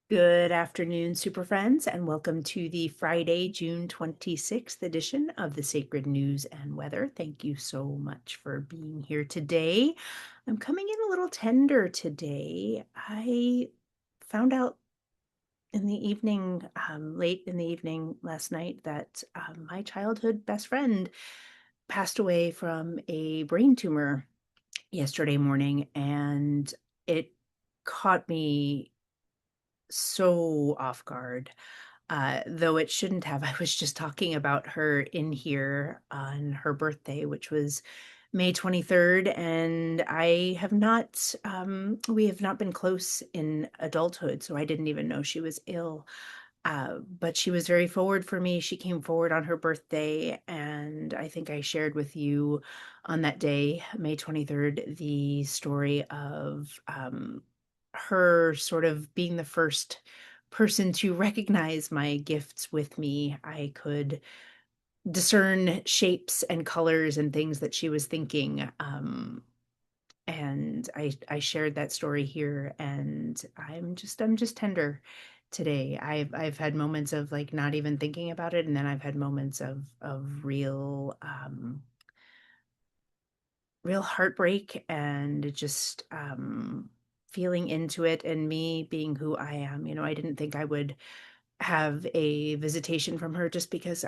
Good afternoon, super friends, and welcome to the Friday, June 26th edition of the Sacred News and Weather. Thank you so much for being here today. I'm coming in a little tender today. I found out in the evening, late in the evening last night, that my childhood best friend passed away from a brain tumor yesterday morning, and it caught me so off guard. Though it shouldn't have. I was just talking about her in here on her birthday, which was May 23rd, and we have not been close in adulthood, so I didn't even know she was ill. But she was very forward for me. She came forward on her birthday, and I think I shared with you on that day, May 23rd, the story of her sort of being the first person to recognize my gifts with me. I could discern shapes and colors and things that she was thinking. And I shared that story here, and I'm just tender today. I've had moments of like not even thinking about it, and then I've had moments of real heartbreak and just feeling into it, and me being who I am. I didn't think I would have a visitation from her just because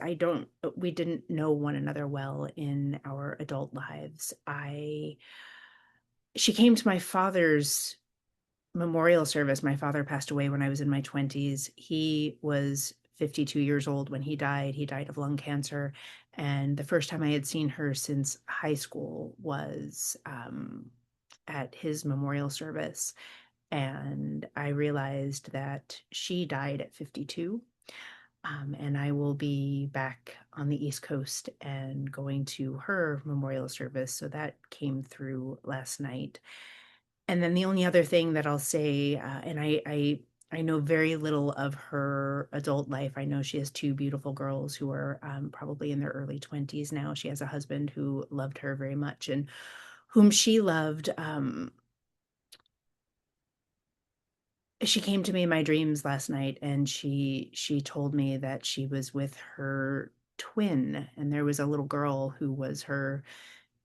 we didn't know one another well in our adult lives. I She came to my father's memorial service. My father passed away when I was in my 20s. He was 52 years old when he died. He died of lung cancer. And the first time I had seen her since high school was at his memorial service. And I realized that she died at 52. And I will be back on the East Coast and going to her memorial service. So that came through last night. And then the only other thing that I'll say, and I know very little of her adult life. I know she has two beautiful girls who are probably in their early 20s now. She has a husband who loved her very much and whom she loved. She came to me in my dreams last night, and she told me that she was with her twin, and there was a little girl who was her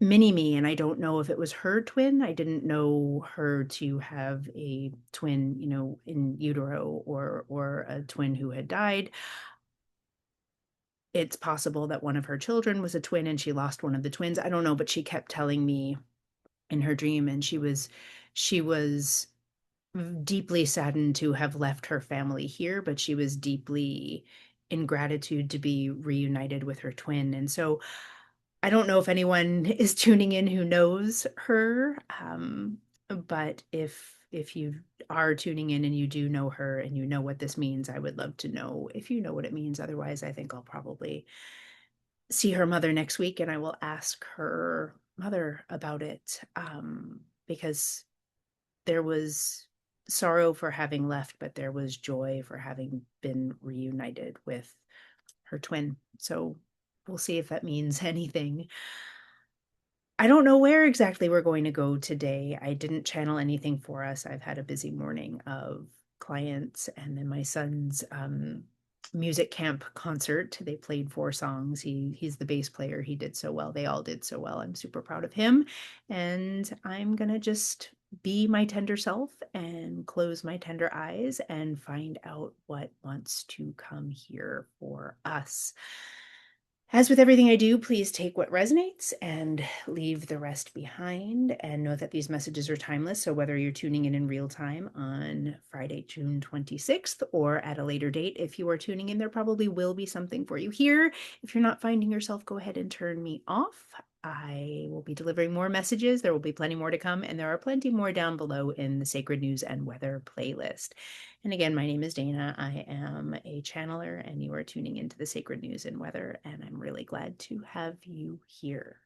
mini me, and I don't know if it was her twin. I didn't know her to have a twin, in utero, or a twin who had died. It's possible that one of her children was a twin and she lost one of the twins. I don't know, but she kept telling me in her dream, and she was deeply saddened to have left her family here, but she was deeply in gratitude to be reunited with her twin. And so I don't know if anyone is tuning in who knows her, but if you are tuning in and you do know her and you know what this means, I would love to know if you know what it means. Otherwise, I think I'll probably see her mother next week, and I will ask her mother about it, because there was sorrow for having left, but there was joy for having been reunited with her twin. So we'll see if that means anything. I don't know where exactly we're going to go today. I didn't channel anything for us. I've had a busy morning of clients, and then my son's music camp concert. They played four songs. He's the bass player. He did so well. They all did so well. I'm super proud of him. And I'm gonna just be my tender self and close my tender eyes and find out what wants to come here for us. As with everything I do, please take what resonates and leave the rest behind. And know that these messages are timeless. So, whether you're tuning in real time on Friday, June 26th, or at a later date, if you are tuning in, there probably will be something for you here. If you're not finding yourself, go ahead and turn me off. I will be delivering more messages. There will be plenty more to come, and there are plenty more down below in the Sacred News and Weather playlist. And again, my name is Dana. I am a channeler, and you are tuning into the Sacred News and Weather, and I'm really glad to have you here.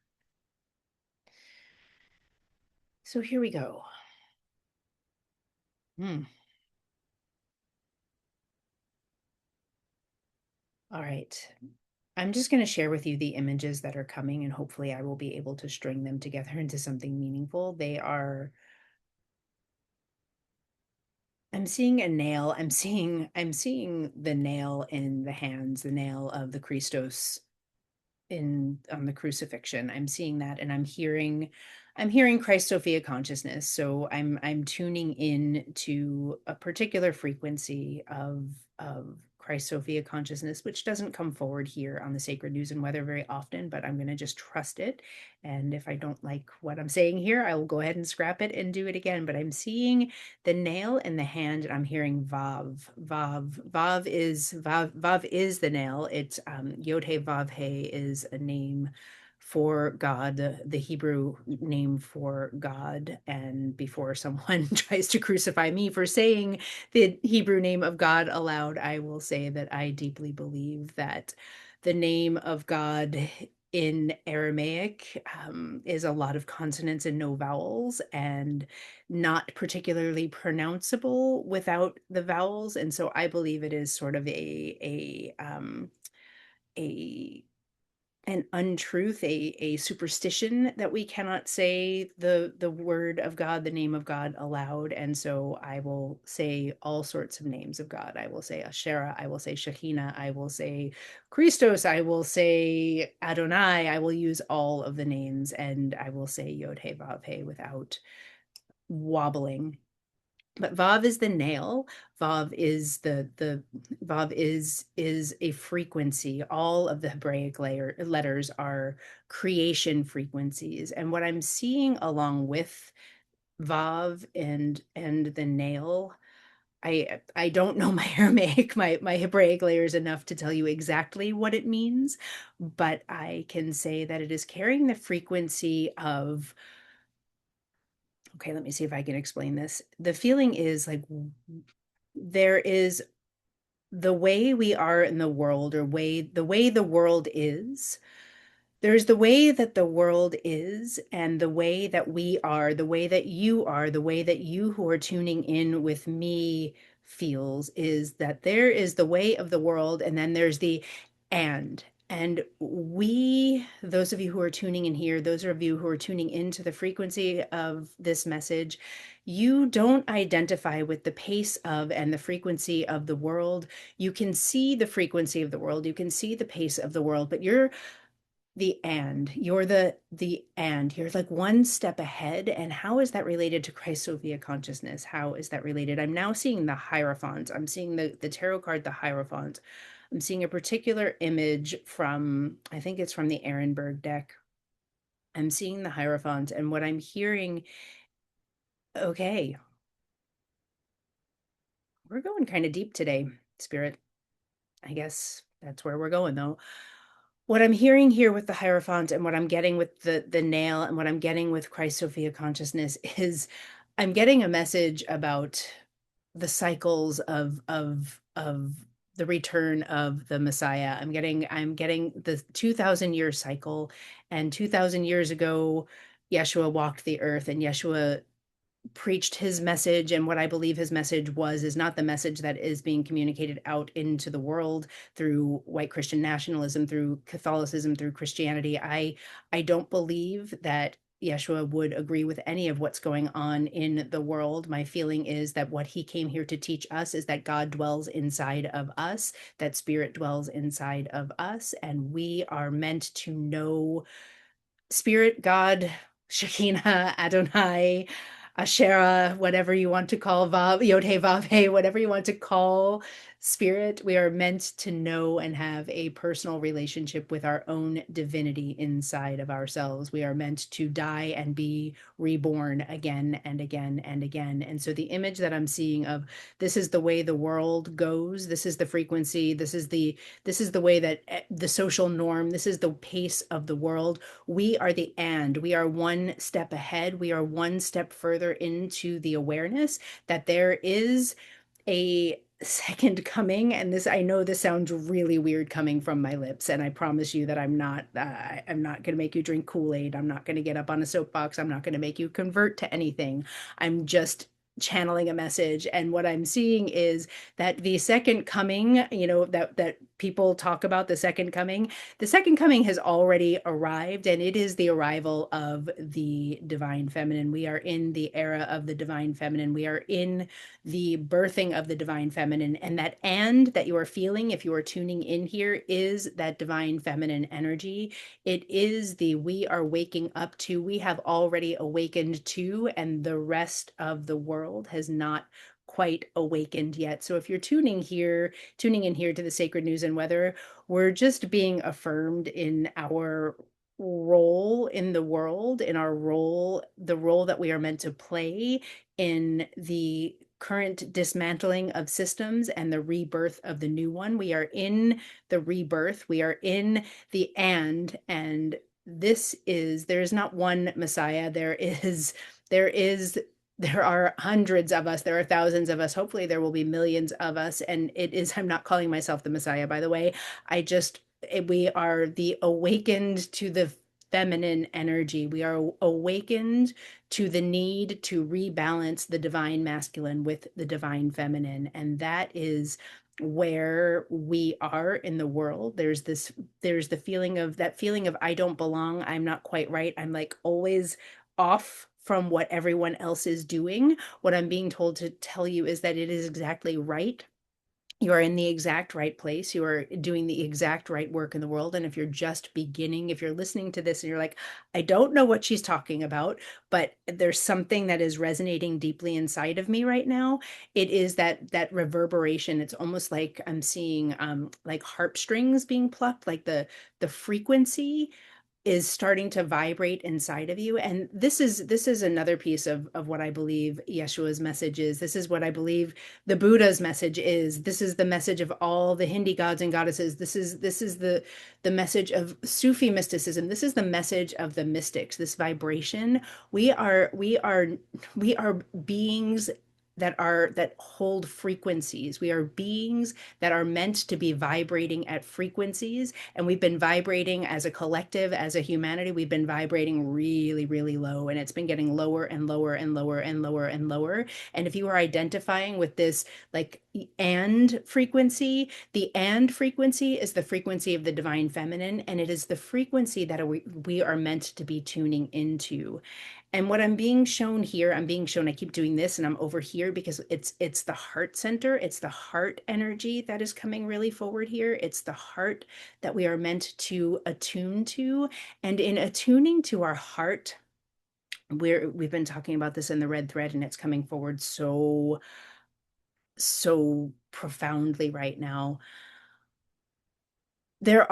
So here we go. Hmm. All right. I'm just going to share with you the images that are coming, and hopefully I will be able to string them together into something meaningful. I'm seeing a nail. I'm seeing the nail in the hands, the nail of the Christos in on the crucifixion. I'm seeing that, and I'm hearing Christ Sophia consciousness. So I'm tuning in to a particular frequency of Christ Sophia consciousness, which doesn't come forward here on the Sacred News and Weather very often, but I'm going to just trust it. And if I don't like what I'm saying here, I will go ahead and scrap it and do it again. But I'm seeing the nail in the hand, and I'm hearing Vav. Vav is the nail. It's Yod He Vav He is a name for God, the Hebrew name for God. And before someone tries to crucify me for saying the Hebrew name of God aloud, I will say that I deeply believe that the name of God in Aramaic is a lot of consonants and no vowels, and not particularly pronounceable without the vowels. And so I believe it is sort of a an untruth, a superstition that we cannot say the word of God, the name of God aloud. And so I will say all sorts of names of God. I will say Asherah, I will say Shekhinah, I will say Christos, I will say Adonai, I will use all of the names, and I will say Yod He Vav He without wobbling. But Vav is the nail. Vav is the Vav is a frequency. All of the Hebraic letters are creation frequencies. And what I'm seeing along with Vav and the nail, I don't know my Aramaic, my Hebraic layers enough to tell you exactly what it means, but I can say that it is carrying the frequency of, okay, let me see if I can explain this. The feeling is like there is the way we are in the world, or the way the world is. There's the way that the world is, and the way that we are, the way that you are, the way that you who are tuning in with me feels, is that there is the way of the world, and then there's the and. And we, those of you who are tuning in here, those of you who are tuning into the frequency of this message, you don't identify with the pace of and the frequency of the world. You can see the frequency of the world, you can see the pace of the world, but you're the and you're like one step ahead. And how is that related to Christ Sophia consciousness? How is that related? I'm now seeing the Hierophant. I'm seeing the tarot card, the Hierophant. I'm seeing a particular image from, I think it's from the Ehrenberg deck. I'm seeing the Hierophant, and what I'm hearing, okay, we're going kind of deep today, Spirit. I guess that's where we're going, though. What I'm hearing here with the Hierophant, and what I'm getting with the nail, and what I'm getting with Christ Sophia consciousness, is I'm getting a message about the cycles of the return of the Messiah. I'm getting the 2000-year cycle, and 2000 years ago Yeshua walked the earth, and Yeshua preached his message. And what I believe his message was is not the message that is being communicated out into the world through white Christian nationalism, through Catholicism, through Christianity. I don't believe that Yeshua would agree with any of what's going on in the world. My feeling is that what he came here to teach us is that God dwells inside of us, that spirit dwells inside of us, and we are meant to know spirit, God, Shekinah, Adonai, Asherah, whatever you want to call Vav, Yod He Vav He, whatever you want to call spirit. We are meant to know and have a personal relationship with our own divinity inside of ourselves. We are meant to die and be reborn again and again and again. And so the image that I'm seeing of, this is the way the world goes, this is the frequency, this is the way that the social norm, this is the pace of the world. We are the and. We are one step ahead. We are one step further into the awareness that there is a second coming. And this, I know this sounds really weird coming from my lips, and I promise you that I'm not going to make you drink Kool-Aid. I'm not going to get up on a soapbox. I'm not going to make you convert to anything. I'm just channeling a message. And what I'm seeing is that the second coming, that people talk about the second coming. The second coming has already arrived, and it is the arrival of the divine feminine. We are in the era of the divine feminine. We are in the birthing of the divine feminine. And that and that you are feeling, if you are tuning in here, is that divine feminine energy. It is the we are waking up to, we have already awakened to, and the rest of the world has not quite awakened yet. So if you're tuning in here to the Sacred News and Weather, we're just being affirmed in our role in the world, in our role, the role that we are meant to play in the current dismantling of systems and the rebirth of the new one. We are in the rebirth, we are in the and this is, there is not one Messiah. There is there are hundreds of us, there are thousands of us, hopefully there will be millions of us, and it is, I'm not calling myself the Messiah, by the way. I just, we are the awakened to the feminine energy. We are awakened to the need to rebalance the divine masculine with the divine feminine, and that is where we are in the world. There's the feeling of, that feeling of I don't belong, I'm not quite right, I'm like always off from what everyone else is doing. What I'm being told to tell you is that it is exactly right. You are in the exact right place. You are doing the exact right work in the world. And if you're just beginning, if you're listening to this and you're like, I don't know what she's talking about, but there's something that is resonating deeply inside of me right now, it is that reverberation. It's almost like I'm seeing like harp strings being plucked, like the frequency is starting to vibrate inside of you. And this is another piece of what I believe Yeshua's message is. This is what I believe the Buddha's message is. This is the message of all the Hindi gods and goddesses. This is the message of Sufi mysticism. This is the message of the mystics, this vibration. We are beings that hold frequencies. We are beings that are meant to be vibrating at frequencies, and we've been vibrating as a collective, as a humanity, we've been vibrating really, really low, and it's been getting lower and lower and lower and lower and lower. And if you are identifying with this like and frequency, the and frequency is the frequency of the divine feminine, and it is the frequency that we are meant to be tuning into. And what I'm being shown here, I'm being shown, I keep doing this and I'm over here because it's the heart center, it's the heart energy that is coming really forward here. It's the heart that we are meant to attune to. And in attuning to our heart, we've been talking about this in the red thread, and it's coming forward so profoundly right now. There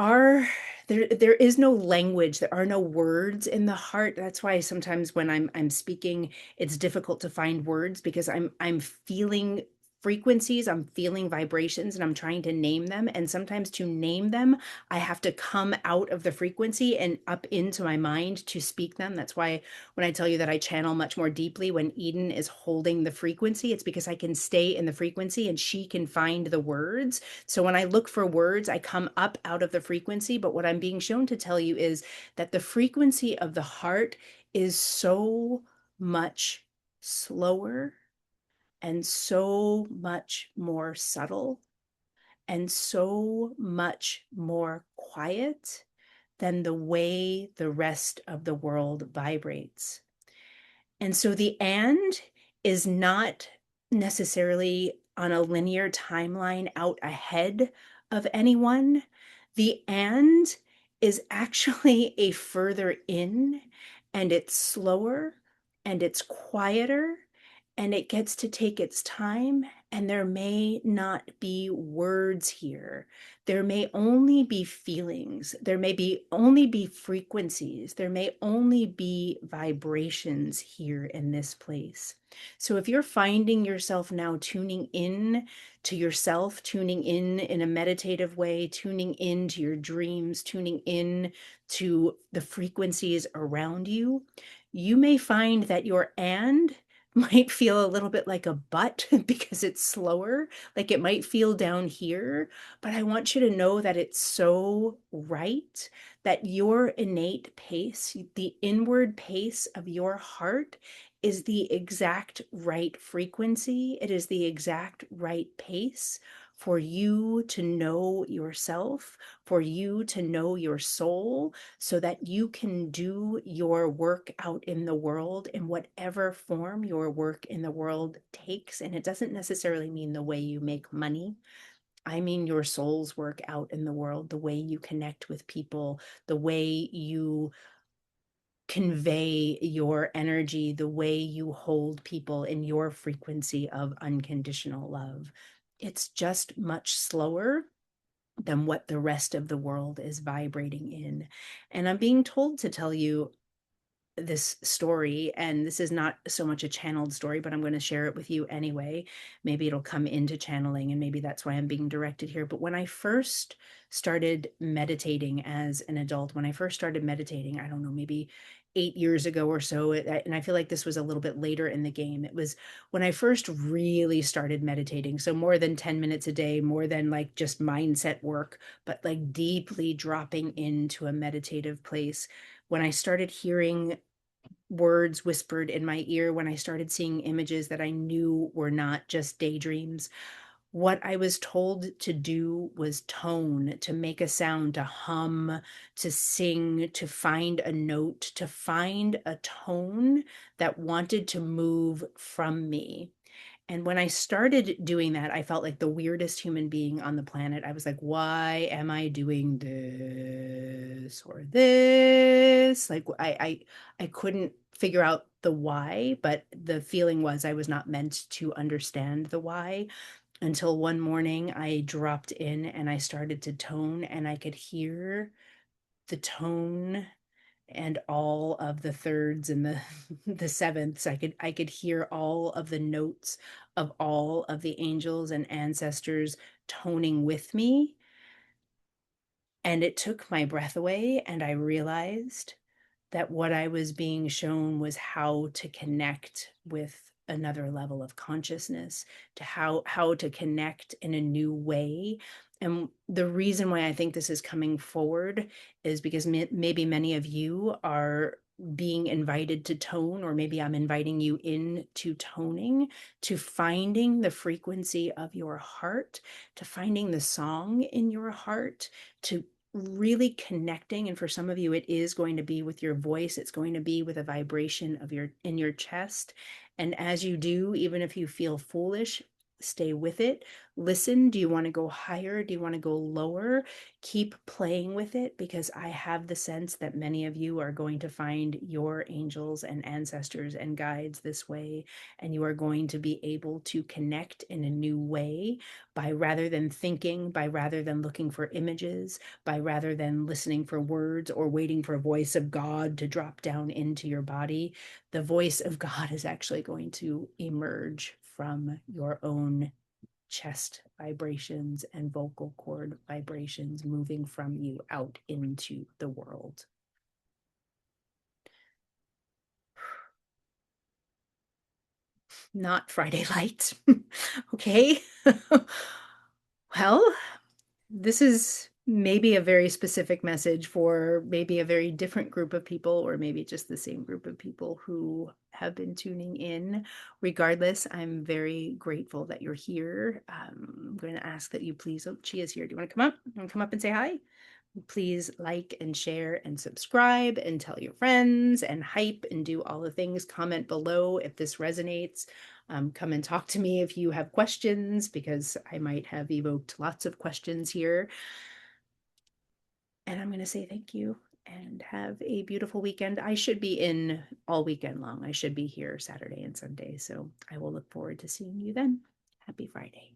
is no language, there are no words in the heart. That's why sometimes when I'm speaking, it's difficult to find words, because I'm feeling frequencies, I'm feeling vibrations, and I'm trying to name them. And sometimes to name them, I have to come out of the frequency and up into my mind to speak them. That's why when I tell you that I channel much more deeply when Eden is holding the frequency, it's because I can stay in the frequency and she can find the words. So when I look for words, I come up out of the frequency. But what I'm being shown to tell you is that the frequency of the heart is so much slower and so much more subtle and so much more quiet than the way the rest of the world vibrates. And so the and is not necessarily on a linear timeline out ahead of anyone. The and is actually a further in, and it's slower and it's quieter and it gets to take its time. And there may not be words here. There may only be feelings. There may be only be frequencies. There may only be vibrations here in this place. So if you're finding yourself now tuning in to yourself, tuning in a meditative way, tuning in to your dreams, tuning in to the frequencies around you, you may find that your and might feel a little bit like a but because it's slower, like it might feel down here, but I want you to know that it's so right, that your innate pace, the inward pace of your heart, is the exact right frequency. It is the exact right pace for you to know yourself, for you to know your soul, so that you can do your work out in the world in whatever form your work in the world takes. And it doesn't necessarily mean the way you make money. I mean your soul's work out in the world, the way you connect with people, the way you convey your energy, the way you hold people in your frequency of unconditional love. It's just much slower than what the rest of the world is vibrating in. And I'm being told to tell you this story, and this is not so much a channeled story, but I'm going to share it with you anyway. Maybe it'll come into channeling, and maybe that's why I'm being directed here. But when I first started meditating as an adult, when I first started meditating, I don't know, maybe 8 years ago or so, and I feel like this was a little bit later in the game. It was when I first really started meditating. So more than 10 minutes a day, more than like just mindset work, but like deeply dropping into a meditative place. When I started hearing words whispered in my ear, when I started seeing images that I knew were not just daydreams, what I was told to do was tone, to make a sound, to hum, to sing, to find a note, to find a tone that wanted to move from me. And when I started doing that, I felt like the weirdest human being on the planet. I was like, why am I doing this or this? Like I couldn't figure out the why, but the feeling was I was not meant to understand the why until one morning I dropped in and I started to tone, and I could hear the tone and all of the thirds and the the sevenths. I could hear all of the notes of all of the angels and ancestors toning with me, and it took my breath away, and I realized that what I was being shown was how to connect with another level of consciousness, to how to connect in a new way. And the reason why I think this is coming forward is because maybe many of you are being invited to tone, or maybe I'm inviting you into toning, to finding the frequency of your heart, to finding the song in your heart, to really connecting. And for some of you, it is going to be with your voice. It's going to be with a vibration of your in your chest. And as you do, even if you feel foolish, stay with it. Listen. Do you want to go higher? Do you want to go lower? Keep playing with it, because I have the sense that many of you are going to find your angels and ancestors and guides this way, and you are going to be able to connect in a new way, by rather than thinking, by rather than looking for images, by rather than listening for words or waiting for a voice of God to drop down into your body. The voice of God is actually going to emerge from your own chest vibrations and vocal cord vibrations, moving from you out into the world. Not Friday lights. Okay. Well, this is maybe a very specific message for maybe a very different group of people, or maybe just the same group of people who have been tuning in. Regardless, I'm very grateful that you're here. I'm going to ask that you please, oh, Chia's here. Do you want to come up? You want to come up and say hi? Please like and share and subscribe and tell your friends and hype and do all the things. Comment below if this resonates. Come and talk to me if you have questions, because I might have evoked lots of questions here. And I'm going to say thank you and have a beautiful weekend. I should be in all weekend long. I should be here Saturday and Sunday. So I will look forward to seeing you then. Happy Friday.